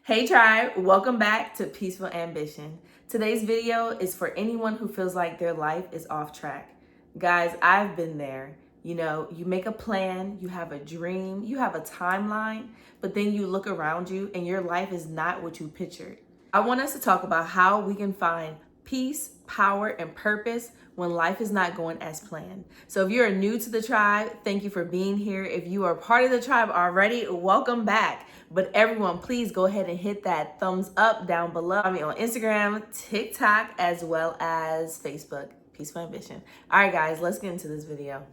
Hey tribe, welcome back to Peaceful Ambition. Today's video is for anyone who feels like their life is off track. Guys, I've been there. You make a plan, you have a dream, you have a timeline, but then you look around you and your life is not what you pictured. I want us to talk about how we can find peace, power, and purpose when life is not going as planned. So if you're new to the tribe, thank you for being here. If you are part of the tribe already, welcome back. But everyone, please go ahead and hit that thumbs up down below. I'm on Instagram, TikTok, as well as Facebook. Peaceful Ambition. All right, guys, let's get into this video.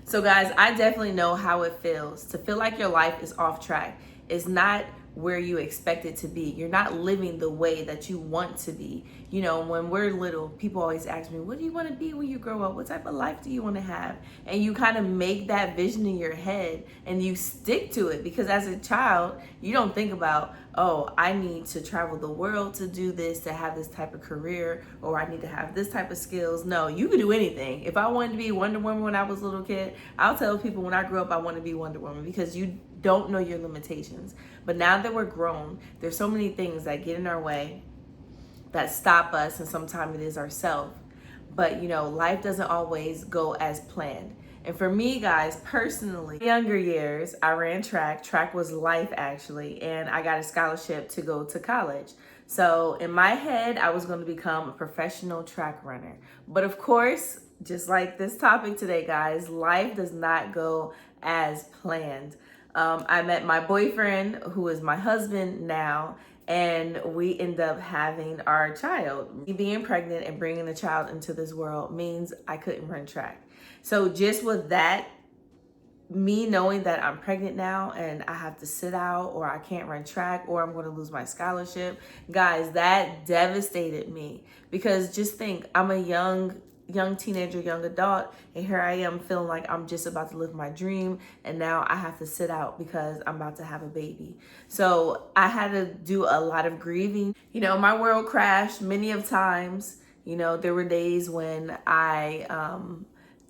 So guys, I definitely know how it feels to feel like your life is off track. It's not where you expect it to be. You're not living the way that you want to be. When we're little, people always ask me, what do you want to be when you grow up? What type of life do you want to have? And you kind of make that vision in your head and you stick to it, because as a child, you don't think about, oh, I need to travel the world to do this, to have this type of career, or I need to have this type of skills. No, you could do anything. If I wanted to be Wonder Woman when I was a little kid, I'll tell people when I grew up I want to be Wonder Woman, because you don't know your limitations. But now that we're grown, there's so many things that get in our way, that stop us, and sometimes it is ourselves. But life doesn't always go as planned. And for me, guys, personally, younger years, I ran track. Track was life, actually, and I got a scholarship to go to college. So in my head, I was going to become a professional track runner. But of course, just like this topic today, guys, life does not go as planned. I met my boyfriend, who is my husband now, and we end up having our child. Me being pregnant and bringing a child into this world means I couldn't run track. So just with that, me knowing that I'm pregnant now and I have to sit out, or I can't run track, or I'm going to lose my scholarship, guys, that devastated me. Because just think, I'm a young teenager, young adult, and here I am feeling like I'm just about to live my dream, and now I have to sit out because I'm about to have a baby. So I had to do a lot of grieving. My world crashed many of times. There were days when I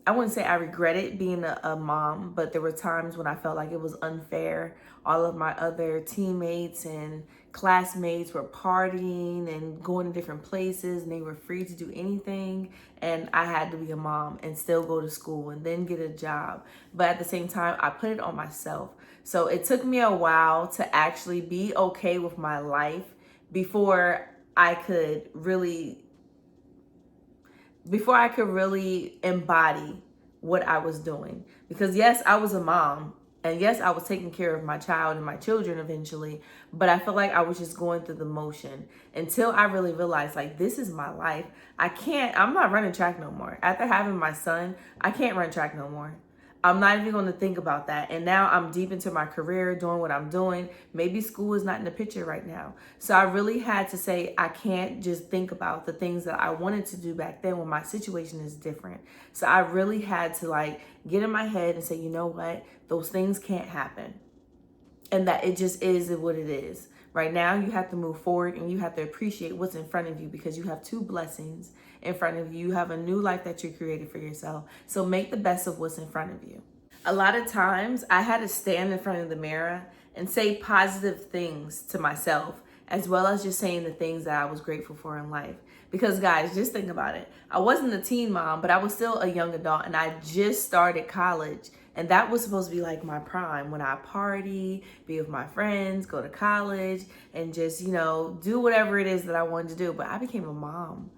wouldn't say I regretted being a mom, but there were times when I felt like it was unfair. All of my other teammates and classmates were partying and going to different places, and they were free to do anything. And I had to be a mom and still go to school and then get a job. But at the same time, I put it on myself. So it took me a while to actually be okay with my life before I could really embody what I was doing. Because yes, I was a mom, and yes, I was taking care of my child and my children eventually, but I felt like I was just going through the motion until I really realized, like, this is my life. I'm not running track no more. After having my son, I can't run track no more. I'm not even going to think about that. And now I'm deep into my career, doing what I'm doing. Maybe school is not in the picture right now. So I really had to say, I can't just think about the things that I wanted to do back then when my situation is different. So I really had to get in my head and say, you know what? Those things can't happen. And that it just is what it is. Right now, you have to move forward and you have to appreciate what's in front of you, because you have two blessings in front of you. You have a new life that you created for yourself. So make the best of what's in front of you. A lot of times I had to stand in front of the mirror and say positive things to myself, as well as just saying the things that I was grateful for in life. Because guys, just think about it. I wasn't a teen mom, but I was still a young adult, and I just started college. And that was supposed to be like my prime, when I party, be with my friends, go to college, and just, do whatever it is that I wanted to do. But I became a mom.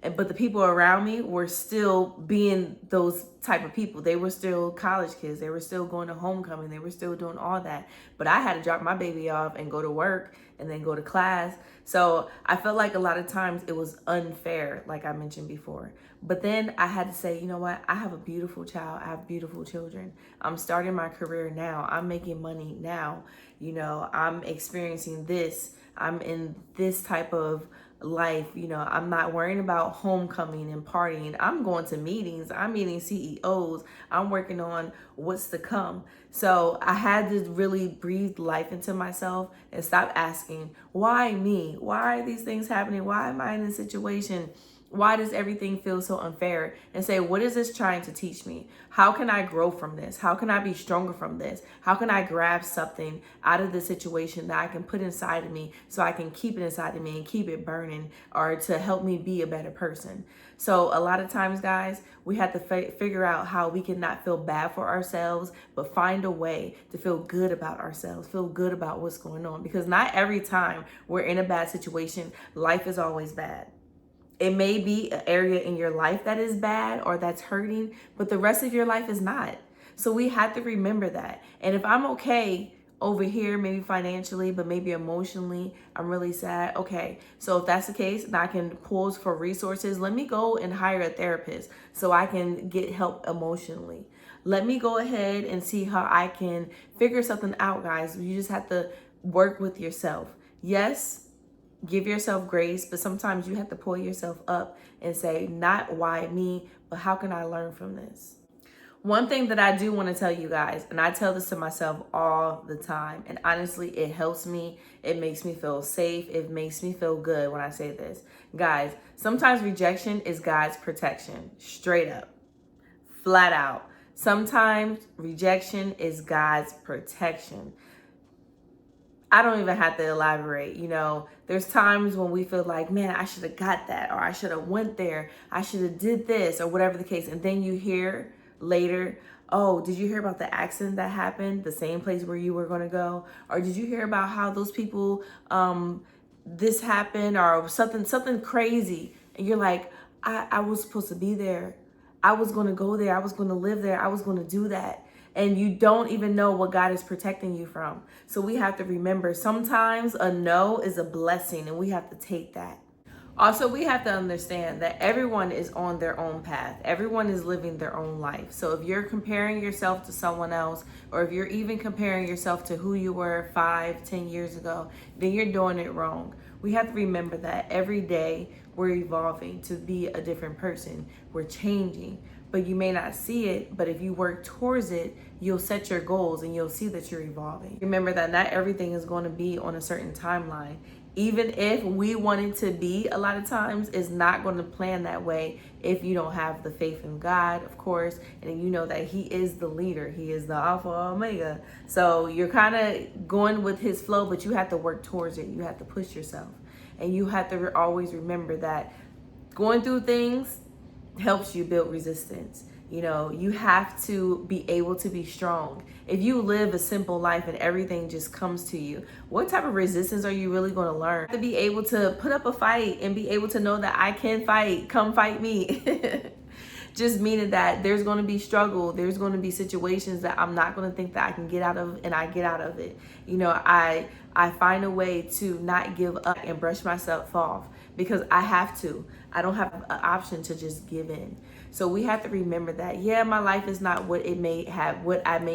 But the people around me were still being those type of people. They were still college kids. They were still going to homecoming. They were still doing all that. But I had to drop my baby off and go to work and then go to class. So I felt like a lot of times it was unfair, like I mentioned before. But then I had to say, you know what? I have a beautiful child. I have beautiful children. I'm starting my career now. I'm making money now. I'm experiencing this. I'm in this type of life. I'm not worrying about homecoming and partying. I'm going to meetings. I'm meeting CEOs. I'm working on what's to come. So I had to really breathe life into myself and stop asking, why me? Why are these things happening? Why am I in this situation? Why does everything feel so unfair? And say, what is this trying to teach me? How can I grow from this? How can I be stronger from this? How can I grab something out of the situation that I can put inside of me so I can keep it inside of me and keep it burning, or to help me be a better person? So a lot of times, guys, we have to figure out how we can not feel bad for ourselves, but find a way to feel good about ourselves, feel good about what's going on. Because not every time we're in a bad situation, life is always bad. It may be an area in your life that is bad or that's hurting, but the rest of your life is not. So we have to remember that. And if I'm okay over here, maybe financially, but maybe emotionally, I'm really sad. Okay, so if that's the case, and I can pause for resources, let me go and hire a therapist so I can get help emotionally. Let me go ahead and see how I can figure something out, guys. You just have to work with yourself. Yes, give yourself grace, but sometimes you have to pull yourself up and say, not why me, but how can I learn from this? One thing that I do want to tell you guys, and I tell this to myself all the time, and honestly, it helps me. It makes me feel safe. It makes me feel good when I say this. Guys, sometimes rejection is God's protection, straight up, flat out. Sometimes rejection is God's protection. I don't even have to elaborate. There's times when we feel like, man, I should have got that, or I should have went there, I should have did this, or whatever the case. And then you hear later, oh, did you hear about the accident that happened, the same place where you were going to go? Or did you hear about how those people, this happened, or something crazy? And you're like, I was supposed to be there. I was going to go there. I was going to live there. I was going to do that. And you don't even know what God is protecting you from. So we have to remember, sometimes a no is a blessing, and we have to take that. Also, we have to understand that everyone is on their own path. Everyone is living their own life. So if you're comparing yourself to someone else, or if you're even comparing yourself to who you were 5-10 years ago, then you're doing it wrong. We have to remember that every day we're evolving to be a different person. We're changing. But you may not see it, but if you work towards it, you'll set your goals and you'll see that you're evolving. Remember that not everything is going to be on a certain timeline. Even if we want it to be, a lot of times it's not going to plan that way if you don't have the faith in God, of course, and you know that He is the leader. He is the Alpha Omega. So you're kind of going with His flow, but you have to work towards it. You have to push yourself. And you have to always remember that going through things helps you build resistance. You have to be able to be strong. If you live a simple life and everything just comes to you, what type of resistance are you really going to learn? To be able to put up a fight and be able to know that I can fight, come fight me. Just meaning that there's going to be struggle. There's going to be situations that I'm not going to think that I can get out of, and I get out of it. I find a way to not give up and brush myself off, because I have to. I don't have an option to just give in. So we have to remember that, yeah, my life is not what I may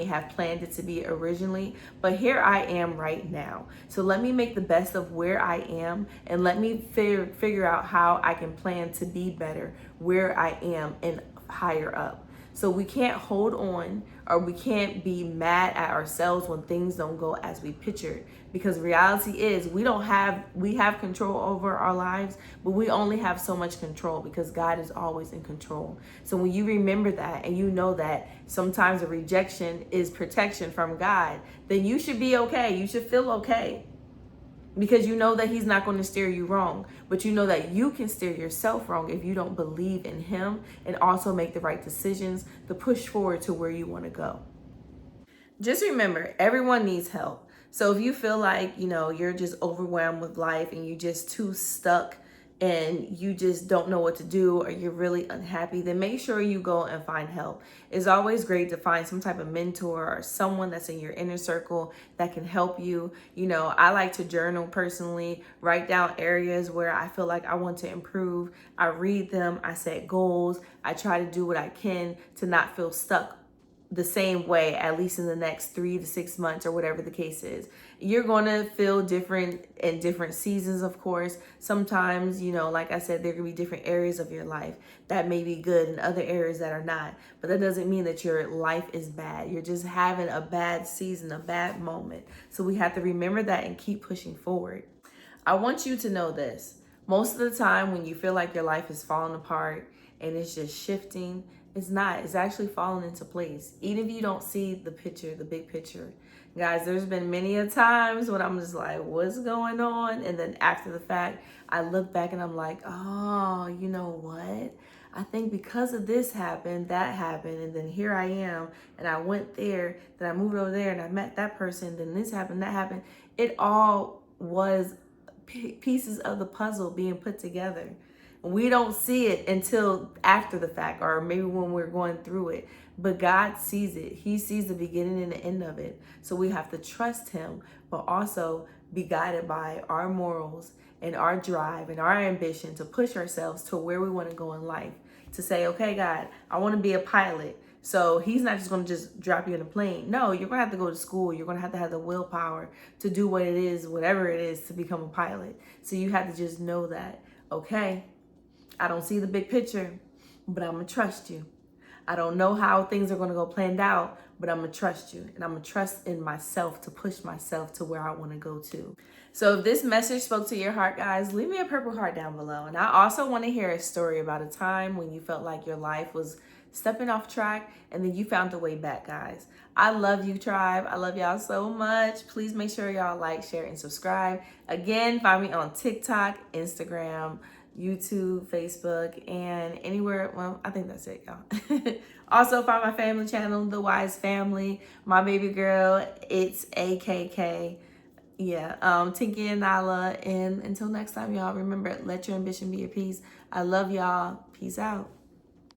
have planned it to be originally, but here I am right now. So let me make the best of where I am, and let me figure out how I can plan to be better where I am and higher up. So we can't hold on, or we can't be mad at ourselves when things don't go as we pictured, because reality is we have control over our lives, but we only have so much control, because God is always in control. So when you remember that, and you know that sometimes a rejection is protection from God, then you should be okay. You should feel okay, because you know that He's not going to steer you wrong, but you know that you can steer yourself wrong if you don't believe in Him and also make the right decisions to push forward to where you want to go. Just remember, everyone needs help. So if you feel like, you're just overwhelmed with life and you're just too stuck and you just don't know what to do, or you're really unhappy, then make sure you go and find help. It's always great to find some type of mentor or someone that's in your inner circle that can help you. I like to journal personally, write down areas where I feel like I want to improve. I read them, I set goals, I try to do what I can to not feel stuck the same way, at least in the next 3 to 6 months, or whatever the case is. You're going to feel different in different seasons, of course. Sometimes, like I said, there can be different areas of your life that may be good and other areas that are not. But that doesn't mean that your life is bad. You're just having a bad season, a bad moment. So we have to remember that and keep pushing forward. I want you to know this. Most of the time when you feel like your life is falling apart and it's just shifting, it's not. It's actually falling into place. Even if you don't see the picture, the big picture. Guys, there's been many a times when I'm just like, what's going on? And then after the fact, I look back and I'm like, oh, you know what? I think because of this happened, that happened, and then here I am, and I went there, then I moved over there, and I met that person, then this happened, that happened. It all was pieces of the puzzle being put together. We don't see it until after the fact, or maybe when we're going through it. But God sees it. He sees the beginning and the end of it. So we have to trust him, but also be guided by our morals and our drive and our ambition to push ourselves to where we want to go in life. To say, okay, God, I want to be a pilot. So he's not just going to just drop you in a plane. No, you're going to have to go to school. You're going to have the willpower to do what it is, whatever it is, to become a pilot. So you have to just know that, okay, I don't see the big picture, but I'm going to trust you. I don't know how things are going to go planned out, but I'm going to trust you. And I'm going to trust in myself to push myself to where I want to go to. So if this message spoke to your heart, guys, leave me a purple heart down below. And I also want to hear a story about a time when you felt like your life was stepping off track and then you found a way back, guys. I love you, tribe. I love y'all so much. Please make sure y'all like, share, and subscribe. Again, find me on TikTok, Instagram, YouTube, Facebook, and anywhere. Well, I think that's it, y'all. Also, find my family channel, The Wise Family. My baby girl, it's AKK. Yeah, Tinky and Nala. And until next time, y'all, remember, let your ambition be your peace. I love y'all. Peace out.